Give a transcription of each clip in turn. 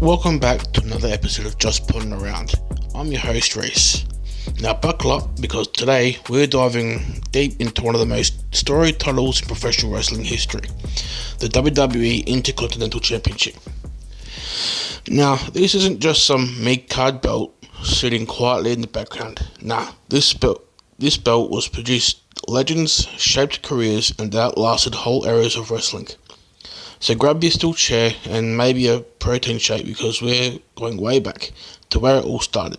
welcome back to another episode of Just Putting Around. I'm your host, Reese. Now buckle up, because today we're diving deep into one of the most storied titles in professional wrestling history, the WWE InterContinental Championship. Now, this isn't just some mid-card belt sitting quietly in the background. Nah, this belt was produced legends, shaped careers, and outlasted whole eras of wrestling. So grab your steel chair and maybe a protein shake, because we're going way back to where it all started.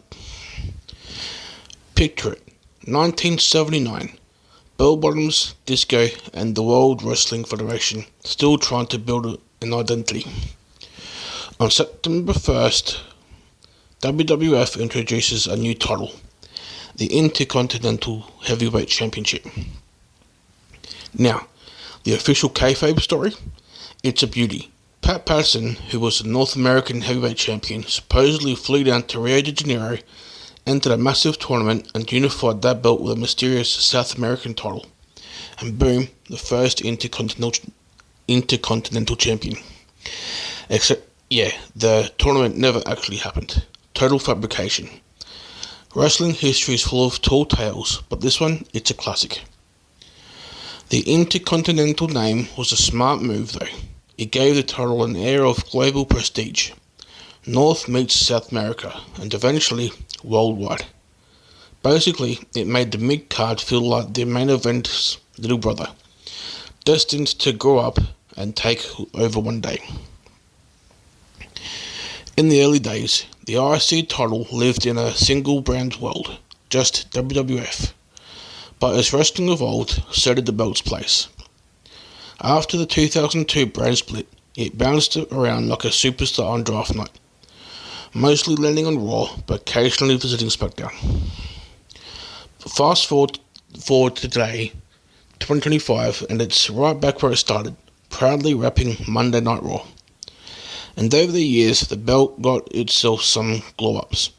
Picture it, 1979, bell bottoms, disco, and the World Wrestling Federation still trying to build an identity. On September 1st, WWF introduces a new title, the Intercontinental Heavyweight Championship. Now, the official kayfabe story? It's a beauty. Pat Patterson, who was the North American Heavyweight Champion, supposedly flew down to Rio de Janeiro, entered a massive tournament, and unified that belt with a mysterious South American title. And boom, the first Intercontinental Champion. Except, the tournament never actually happened. Total fabrication. Wrestling history is full of tall tales, but this one, it's a classic. The Intercontinental name was a smart move though. It gave the title an air of global prestige. North meets South America, and eventually worldwide. Basically, it made the mid-card feel like the main event's little brother, destined to grow up and take over one day. In the early days, the IC title lived in a single brand world, just WWF. But as wrestling evolved, so did the belt's place. After the 2002 brand split, it bounced around like a superstar on draft night, mostly landing on Raw, but occasionally visiting SmackDown. Fast forward to today, 2025, and it's right back where it started, proudly wrapping Monday Night Raw. And over the years, the belt got itself some glow-ups.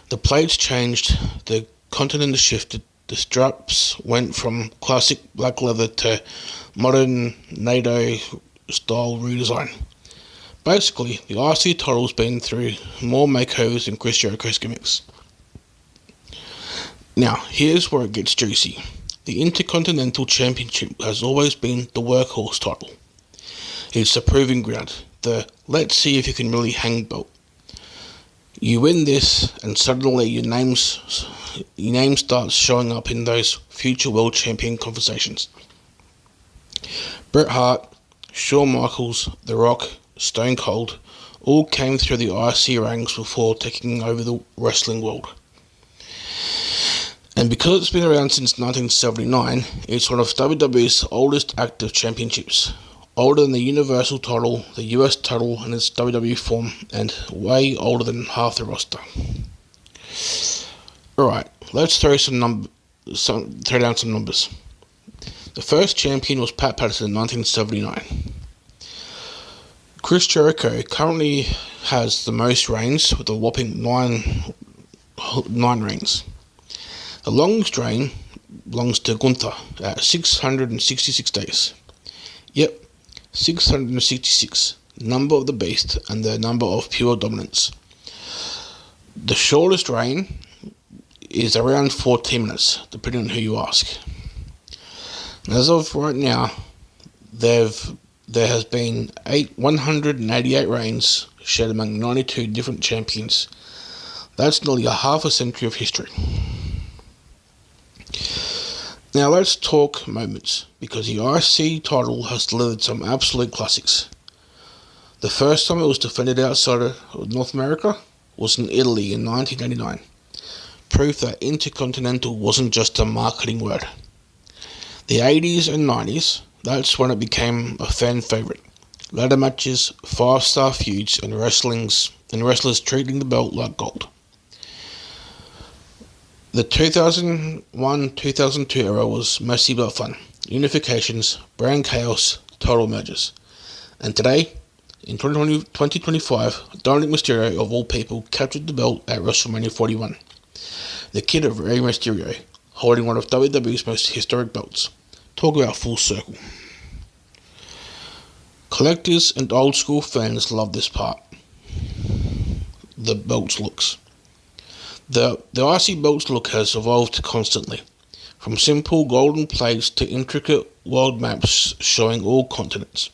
The plates changed, the continent shifted, the straps went from classic black leather to modern NATO-style redesign. Basically, the IC title's been through more makeovers than Chris Jericho's gimmicks. Now, here's where it gets juicy. The Intercontinental Championship has always been the workhorse title. It's the proving ground, the let's see if you can really hang belt. You win this, and suddenly your name starts showing up in those future world champion conversations. Bret Hart, Shawn Michaels, The Rock, Stone Cold all came through the IC ranks before taking over the wrestling world. And because it's been around since 1979, it's one of WWE's oldest active championships. Older than the Universal title, the US title in its WWE form, and way older than half the roster. Alright, let's throw down some numbers. The first champion was Pat Patterson in 1979. Chris Jericho currently has the most reigns with a whopping 9 reigns. The longest reign belongs to Gunther at 666 days. Yep, 666, number of the beast and the number of pure dominance. The shortest reign is around 14 minutes, depending on who you ask. As of right now, there has been 188 reigns shared among 92 different champions. That's nearly a half a century of history. Now let's talk moments, because the IC title has delivered some absolute classics. The first time it was defended outside of North America was in Italy in 1989. Proof that Intercontinental wasn't just a marketing word. The 80s and 90s, that's when it became a fan favourite. Ladder matches, 5-star feuds, and wrestlers treating the belt like gold. The 2001-2002 era was messy but fun. Unifications, brand chaos, total mergers. And today, in 2025, Dominic Mysterio, of all people, captured the belt at WrestleMania 41. The kid of Rey Mysterio, holding one of WWE's most historic belts. Talk about full circle. Collectors and old school fans love this part. the belt's looks. The IC belt's look has evolved constantly, from simple golden plates to intricate world maps showing all continents.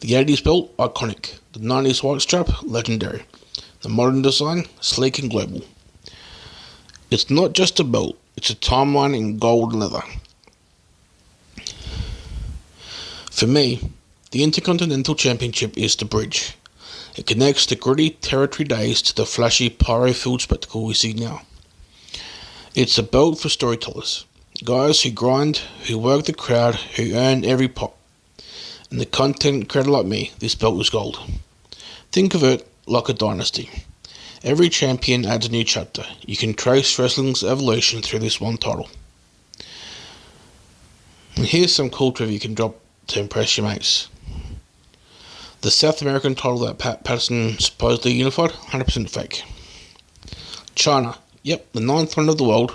The 80s belt, iconic. The 90s white strap, legendary. The modern design, sleek and global. It's not just a belt, it's a timeline in gold and leather. For me, the InterContinental Championship is the bridge. It connects the gritty territory days to the flashy pyro-filled spectacle we see now. It's a belt for storytellers, guys who grind, who work the crowd, who earn every pop. And the content creator like me, this belt is gold. Think of it like a dynasty. Every champion adds a new chapter. You can trace wrestling's evolution through this one title. And here's some cool trivia you can drop to impress your mates. The South American title that Pat Patterson supposedly unified, 100% fake. China, yep, the 9th wonder of the world,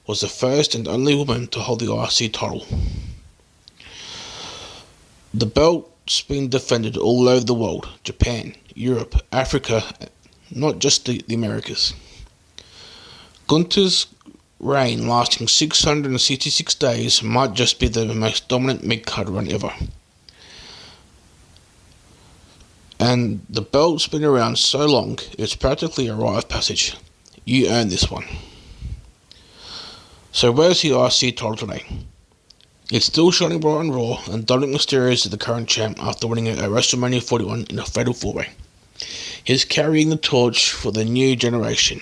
was the first and only woman to hold the IC title. The belt's been defended all over the world, Japan, Europe, Africa, not just the Americas. Gunther's reign lasting 666 days might just be the most dominant mid-card run ever. And the belt's been around so long, it's practically a rite of passage. You earn this one. So where's the IC title today? It's still shining bright and raw, and Dominic Mysterio is the current champ after winning it at WrestleMania 41 in a fatal 4-way. He's carrying the torch for the new generation.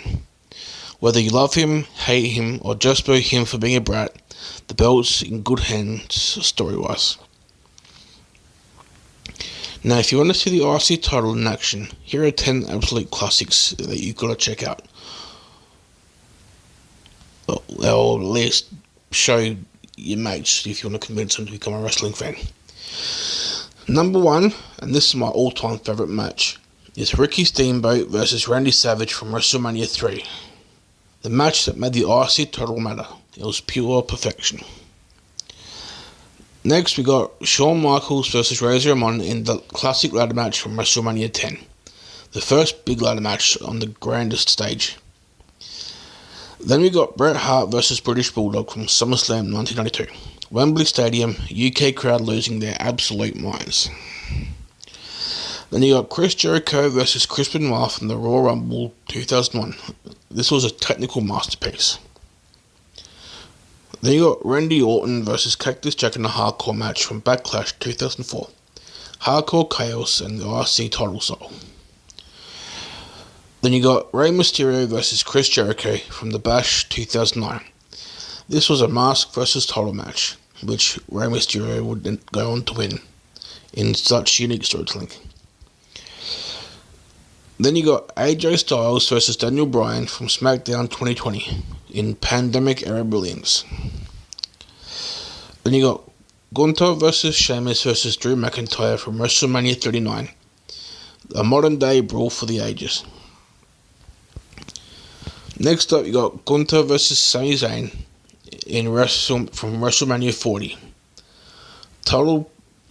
Whether you love him, hate him, or just boo him for being a brat, the belt's in good hands story-wise. Now, if you want to see the IC title in action, here are 10 absolute classics that you've got to check out. Or at least show your mates if you want to convince them to become a wrestling fan. Number 1, and this is my all-time favourite match, is Ricky Steamboat versus Randy Savage from WrestleMania 3. The match that made the IC title matter. It was pure perfection. Next, we got Shawn Michaels versus Razor Ramon in the classic ladder match from WrestleMania 10. The first big ladder match on the grandest stage. Then we got Bret Hart versus British Bulldog from SummerSlam 1992. Wembley Stadium, UK crowd losing their absolute minds. Then you got Chris Jericho versus Chris Benoit from the Royal Rumble 2001. This was a technical masterpiece. Then you got Randy Orton versus Cactus Jack in a hardcore match from Backlash 2004. Hardcore chaos and the IC title style. Then you got Rey Mysterio versus Chris Jericho from the Bash 2009. This was a mask versus title match, which Rey Mysterio would go on to win in such unique storytelling. Then you got AJ Styles versus Daniel Bryan from SmackDown 2020 in Pandemic Era Brilliance. Then you got Gunther versus Sheamus versus Drew McIntyre from WrestleMania 39, a modern day brawl for the ages. Next up, you got Gunther versus Sami Zayn from WrestleMania 40.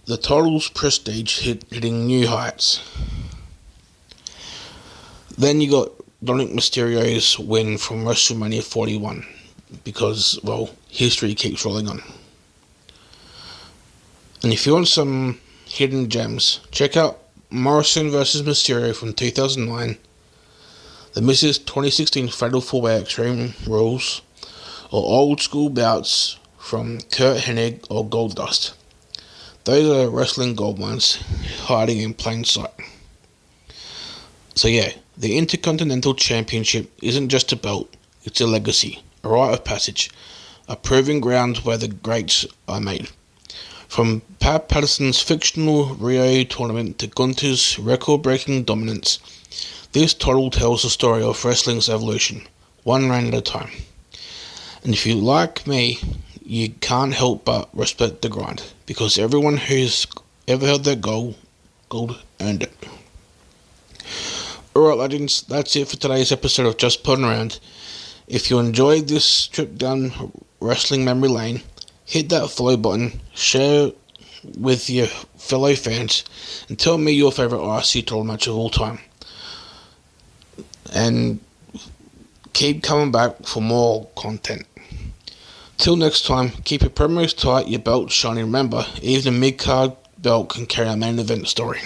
The title's prestige hitting new heights. Then you got Dominic Mysterio's win from WrestleMania 41 because, well, history keeps rolling on. And if you want some hidden gems, check out Morrison vs. Mysterio from 2009, The Miz's 2016 Fatal 4-Way Extreme Rules, or old school bouts from Kurt Hennig or Goldust. Those are wrestling gold mines hiding in plain sight. So yeah, the Intercontinental Championship isn't just a belt, it's a legacy, a rite of passage, a proving ground where the greats are made. From Pat Patterson's fictional Rio tournament to Gunther's record-breaking dominance, this title tells the story of wrestling's evolution, one reign at a time. And if you like me, you can't help but respect the grind, because everyone who's ever held that gold earned it. Alright legends, that's it for today's episode of Just Putting Around. If you enjoyed this trip down wrestling memory lane, hit that follow button, share with your fellow fans, and tell me your favourite IC title match of all time. and keep coming back for more content. Till next time, keep your promos tight, your belt shiny. Remember, even a mid-card belt can carry a main event story.